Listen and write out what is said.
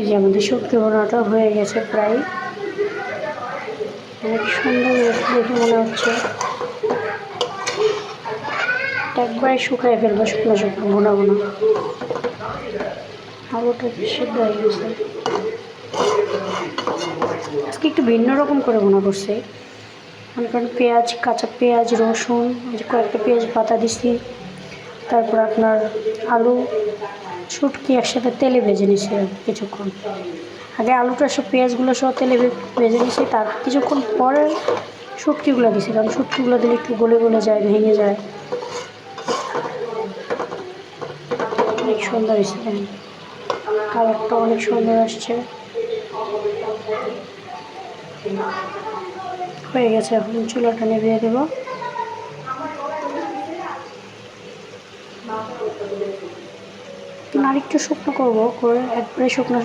এই যে আমাদের শুটকি ভুনাটা হয়ে গেছে প্রায়। অনেক সুন্দর দেখে মনে হচ্ছে। একবারে শুকায় ফেলবো, শুকনো শুকনো ভুনা ভুনা। আলুটা সিদ্ধ হয়ে গেছে। আজকে একটু ভিন্ন রকম করে ভুনা করছি। মনে করেন পেঁয়াজ, কাঁচা পেঁয়াজ, রসুন, কয়েকটা পেঁয়াজ পাতা দিছি। তারপর আপনার আলু, শুটকি একসাথে তেলে ভেজে নিছি কিছুক্ষণ আগে। আলুটা সব পেঁয়াজগুলো সব তেলে ভেজে নিছি, তার কিছুক্ষণ পরে শুটকিগুলো দিছি, কারণ শুটকিগুলো দিলে একটু গলে গলে যায়, ভেঙে যায়। অনেক সুন্দর হয়েছে, কালারটা অনেক সুন্দর আসছে। হয়ে গেছে, এখন চুলাটা নিভিয়ে দেব। আরেকটু শুকনো করবো, করে একবারে শুকনো